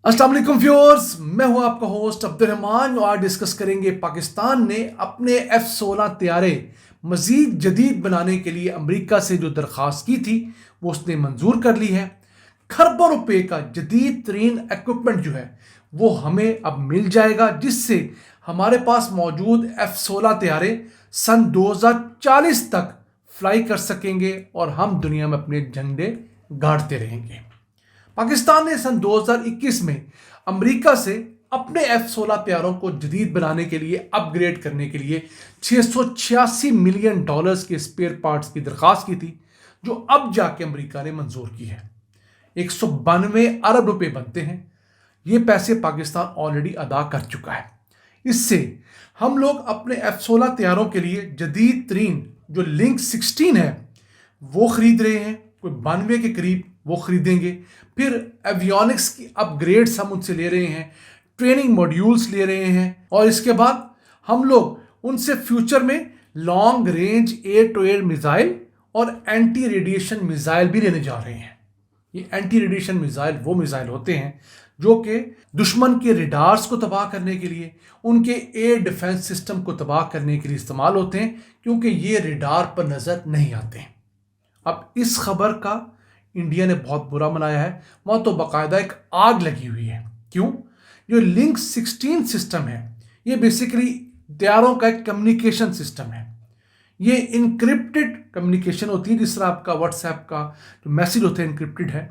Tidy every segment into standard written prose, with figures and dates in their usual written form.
अस्सलाम वालेकुम व्यूअर्स, मैं हूं आपका होस्ट अब्दुर्रहमान और आज डिस्कस करेंगे पाकिस्तान ने अपने F-16 तैयारे मज़ीद जदीद बनाने के लिए अमेरिका से जो दरख्वास्त की थी वो उसने मंजूर कर ली है। खरबों रुपए का जदीद तरीन इक्विपमेंट जो है वो हमें अब मिल जाएगा, जिससे हमारे पास मौजूद F-16 तैयारे सन 2040 तक फ्लाई कर सकेंगे और हम दुनिया में अपने झंडे गाड़ते रहेंगे। पाकिस्तान ने सन 2021 में अमेरिका से अपने F-16 तैयारों को जदीद बनाने के लिए अपग्रेड करने के लिए $686 मिलियन के स्पेयर पार्ट्स की दरख्वास्त की थी, जो अब जाके अमेरिका ने मंजूर की है। 192 अरब रुपए बनते हैं। ये पैसे पाकिस्तान ऑलरेडी अदा कर चुका है। इससे हम लोग अपने F-16 तैयारों के लिए जदीद तरीन जो लिंक 16 है वो खरीद रहे हैं, कोई 92 के करीब वो खरीदेंगे। फिर एवियोनिक्स की अपग्रेड्स हम उनसे ले रहे हैं, ट्रेनिंग मॉड्यूल्स ले रहे हैं और इसके बाद हम लोग उनसे फ्यूचर में long range air to air missile और एंटी रेडिएशन मिसाइल भी लेने जा रहे हैं। ये एंटी रेडिएशन मिसाइल वो मिसाइल होते हैं जो कि दुश्मन के रिडार्स को तबाह करने के लिए, उनके एयर डिफेंस सिस्टम को तबाह करने के लिए इस्तेमाल होते हैं, क्योंकि ये रिडार पर नज़र नहीं आते हैं। अब इस खबर का इंडिया ने बहुत बुरा मनाया है, वहाँ तो बाकायदा एक आग लगी हुई है। क्यों? जो लिंक 16 सिस्टम है ये बेसिकली तैयारों का एक कम्युनिकेशन सिस्टम है। ये इनक्रिप्टेड कम्युनिकेशन होती है, जिस तरह आपका व्हाट्सएप का जो मैसेज होते हैं इनक्रिप्टेड है,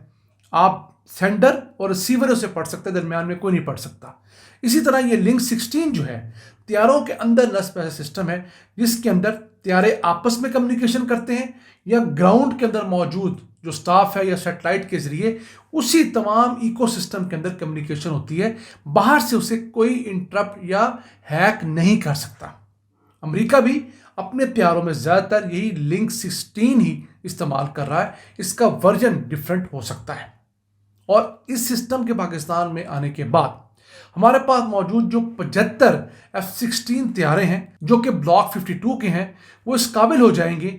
आप सेंडर और रिसीवर उसे पढ़ सकते हैं, दरमियान में कोई नहीं पढ़ सकता। इसी तरह ये लिंक 16 जो है तैयारों के अंदर नस्ब ऐसा सिस्टम है जिसके अंदर तैयारे आपस में कम्युनिकेशन करते हैं या ग्राउंड के अंदर मौजूद जो स्टाफ है या सैटेलाइट के जरिए उसी तमाम इकोसिस्टम के अंदर कम्युनिकेशन होती है। बाहर से उसे कोई इंटरप्ट या हैक नहीं कर सकता। अमेरिका भी अपने तैयारों में ज़्यादातर यही लिंक 16 ही इस्तेमाल कर रहा है। इसका वर्जन डिफरेंट हो सकता है। और इस सिस्टम के पाकिस्तान में आने के बाद हमारे पास मौजूद जो 75 F-16 तैयारे हैं जो कि ब्लॉक 52 के हैं, वो इस काबिल हो जाएंगे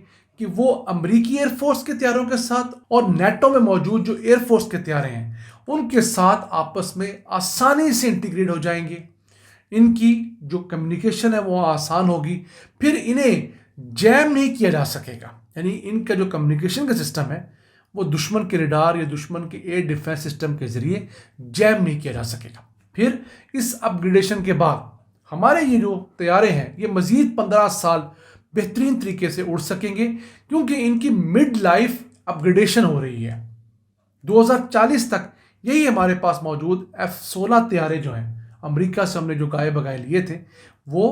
कि वो अमेरिकी एयरफोर्स के तैयारों के साथ और नेटो में मौजूद जो एयरफोर्स के तैयारे हैं उनके साथ आपस में आसानी से इंटीग्रेट हो जाएंगे। इनकी जो कम्युनिकेशन है वो आसान होगी, फिर इन्हें जैम नहीं किया जा सकेगा। यानी इनका जो कम्युनिकेशन का सिस्टम है वो दुश्मन के रडार या दुश्मन के एयर डिफेंस सिस्टम के जरिए जैम नहीं किया जा सकेगा। फिर इस अपग्रेडेशन के बाद हमारे ये जो तैयारे हैं ये मज़ीद 15 साल बेहतरीन तरीके से उड़ सकेंगे, क्योंकि इनकी मिड लाइफ अपग्रेडेशन हो रही है। 2040 तक यही हमारे पास मौजूद F-16 तैयारे जो हैं अमेरिका से हमने जो गाए बगाए लिए थे वो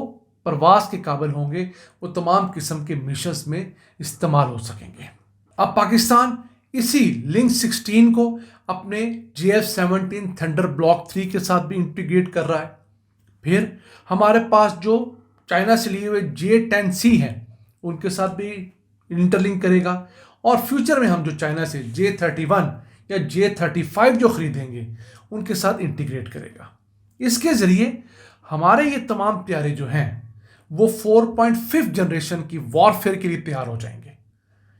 प्रवास के काबिल होंगे, वो तमाम किस्म के मिशंस में इस्तेमाल हो सकेंगे। अब पाकिस्तान इसी लिंक 16 को अपने JF-17 थंडर ब्लॉक 3 के साथ भी इंटीग्रेट कर रहा है। फिर हमारे पास जो चाइना से लिए हुए J-10C हैं उनके साथ भी इंटरलिंक करेगा और फ्यूचर में हम जो चाइना से J-31 या J-35 जो खरीदेंगे उनके साथ इंटीग्रेट करेगा। इसके ज़रिए हमारे ये तमाम तैयारे जो हैं वो 4.5 जनरेशन की वॉरफेयर के लिए तैयार हो जाएंगे।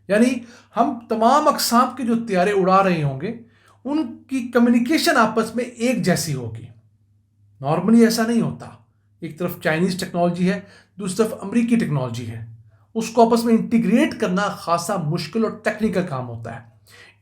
यानी हम तमाम अकसाम के जो तैयारे उड़ा रहे होंगे उनकी कम्युनिकेशन आपस में एक जैसी होगी। नॉर्मली ऐसा नहीं होता। एक तरफ चाइनीज़ टेक्नोलॉजी है, दूसरी तरफ अमेरिकी टेक्नोलॉजी है, उसको आपस में इंटीग्रेट करना खासा मुश्किल और टेक्निकल काम होता है।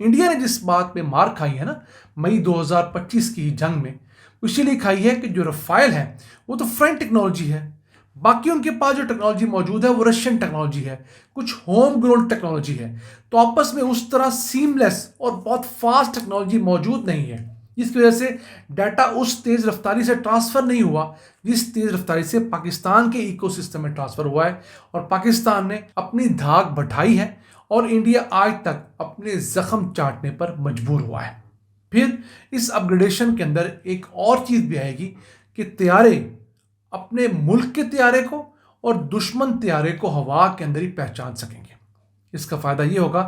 इंडिया ने जिस बात में मार खाई है ना मई 2025 की जंग में, इसीलिए खाई है कि जो रफाइल है वो तो फ्रेंच टेक्नोलॉजी है, बाकी उनके पास जो टेक्नोलॉजी मौजूद है वो रशियन टेक्नोलॉजी है, कुछ होम ग्रोन टेक्नोलॉजी है। तो आपस में उस तरह सीमलेस और बहुत फास्ट टेक्नोलॉजी मौजूद नहीं है, जिसकी वजह से डाटा उस तेज़ रफ्तारी से ट्रांसफ़र नहीं हुआ जिस तेज़ रफ्तारी से पाकिस्तान के इकोसिस्टम में ट्रांसफ़र हुआ है। और पाकिस्तान ने अपनी धाक बढ़ाई है और इंडिया आज तक अपने ज़ख्म चाटने पर मजबूर हुआ है। फिर इस अपग्रेडेशन के अंदर एक और चीज़ भी आएगी कि तैयारे अपने मुल्क के तैयारे को और दुश्मन तैयारे को हवा के अंदर ही पहचान सकेंगे। इसका फ़ायदा ये होगा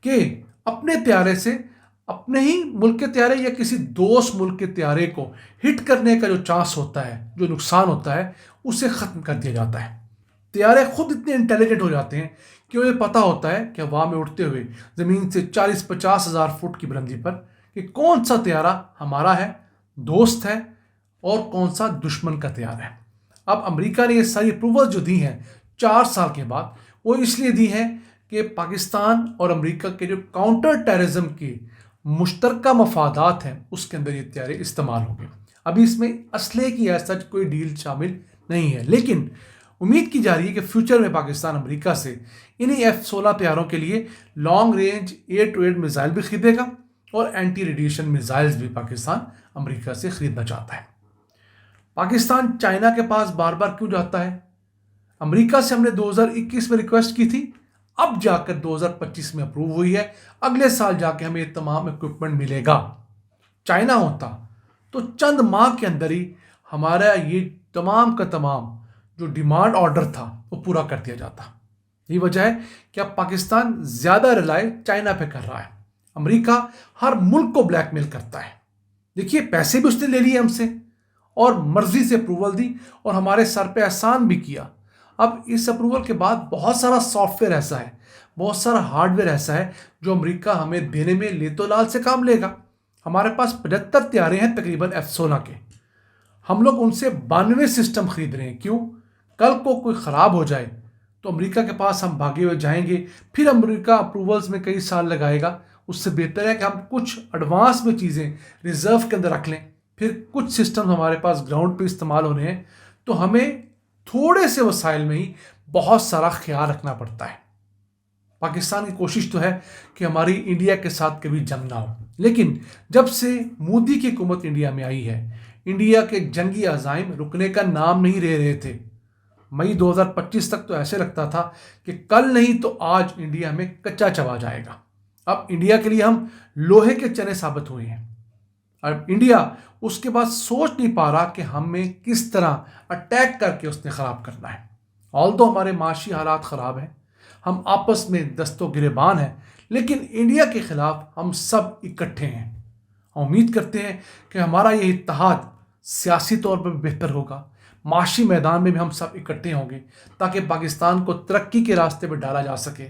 कि अपने तैयारे से अपने ही मुल्क के तैयारे या किसी दोस्त मुल्क के तैयारे को हिट करने का जो चांस होता है, जो नुकसान होता है, उसे ख़त्म कर दिया जाता है। तैयारे खुद इतने इंटेलिजेंट हो जाते हैं कि उन्हें पता होता है कि हवा में उड़ते हुए ज़मीन से 40-50 हज़ार फुट की बुलंदी पर कि कौन सा तैयारा हमारा है दोस्त है और कौन सा दुश्मन का तैयार है। अब अमेरिका ने ये सारी अप्रूवल जो दी हैं 4 साल के बाद, वो इसलिए दी हैं कि पाकिस्तान और अमेरिका के जो काउंटर टेररिज्म के मुश्तरका मफादात हैं उसके अंदर ये तैयारी इस्तेमाल होंगे। अभी इसमें असले की ऐसा कोई डील शामिल नहीं है, लेकिन उम्मीद की जा रही है कि फ्यूचर में पाकिस्तान अमेरिका से इन्हीं F-16 तैयारों के लिए long range air to air missile भी खरीदेगा और एंटी रेडिएशन मिसाइल्स भी पाकिस्तान अमेरिका से खरीदना चाहता है। पाकिस्तान चाइना के पास बार बार क्यों जाता है? अमेरिका से हमने 2021 में रिक्वेस्ट की थी, अब जाकर 2025 में अप्रूव हुई है, अगले साल जाके हमें तमाम इक्विपमेंट मिलेगा। चाइना होता तो चंद माह के अंदर ही हमारा ये तमाम का तमाम जो डिमांड ऑर्डर था वो पूरा कर दिया जाता। यही वजह है कि अब पाकिस्तान ज़्यादा रिलाय चाइना पे कर रहा है। अमेरिका हर मुल्क को ब्लैकमेल करता है। देखिए, पैसे भी उसने ले लिए हमसे और मर्जी से अप्रूवल दी और हमारे सर पे एहसान भी किया। अब इस अप्रूवल के बाद बहुत सारा सॉफ्टवेयर ऐसा है, बहुत सारा हार्डवेयर ऐसा है जो अमेरिका हमें देने में लेतो लाल से काम लेगा। हमारे पास 75 तैयारे हैं तकरीबन F-16 के। हम लोग उनसे 92 सिस्टम खरीद रहे हैं। क्यों? कल को कोई ख़राब हो जाए तो अमेरिका के पास हम भागे हुए जाएंगे, फिर अमेरिका अप्रूवल्स में कई साल लगाएगा। उससे बेहतर है कि हम कुछ एडवांस में चीज़ें रिजर्व के अंदर रख लें, फिर कुछ सिस्टम हमारे पास ग्राउंड पे इस्तेमाल हो रहे हैं तो हमें थोड़े से वसाइल में ही बहुत सारा ख्याल रखना पड़ता है। पाकिस्तान की कोशिश तो है कि हमारी इंडिया के साथ कभी जंग ना हो, लेकिन जब से मोदी की हुकूमत इंडिया में आई है, इंडिया के जंगी अज़ाइम रुकने का नाम नहीं ले रहे थे। मई 2025 तक तो ऐसे लगता था कि कल नहीं तो आज इंडिया में कच्चा चबा जाएगा। अब इंडिया के लिए हम लोहे के चने साबित हुए हैं। अब इंडिया उसके बाद सोच नहीं पा रहा कि हमें किस तरह अटैक करके उसने ख़राब करना है। ऑल्दो हमारे माशी हालात ख़राब हैं, हम आपस में दस्तों गिरेबान हैं, लेकिन इंडिया के ख़िलाफ़ हम सब इकट्ठे हैं। हम उम्मीद करते हैं कि हमारा ये इत्तेहाद सियासी तौर पर बेहतर होगा, माशी मैदान में भी हम सब इकट्ठे होंगे ताकि पाकिस्तान को तरक्की के रास्ते पर डाला जा सके।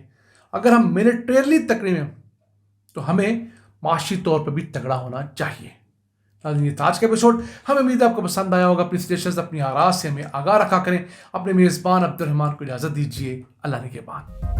अगर हम मिलिटरीली तकड़े हैं तो हमें माशी तौर पर भी तगड़ा होना चाहिए। ये आज का एपिसोड हमें उम्मीद है आपको पसंद आया होगा। अपनी सजेशंस, अपनी आराज़ से हमें आगाह रखा करें। अपने मेज़बान अब्दुल रहमान को इजाज़त दीजिए। अल्लाह ने के बाद।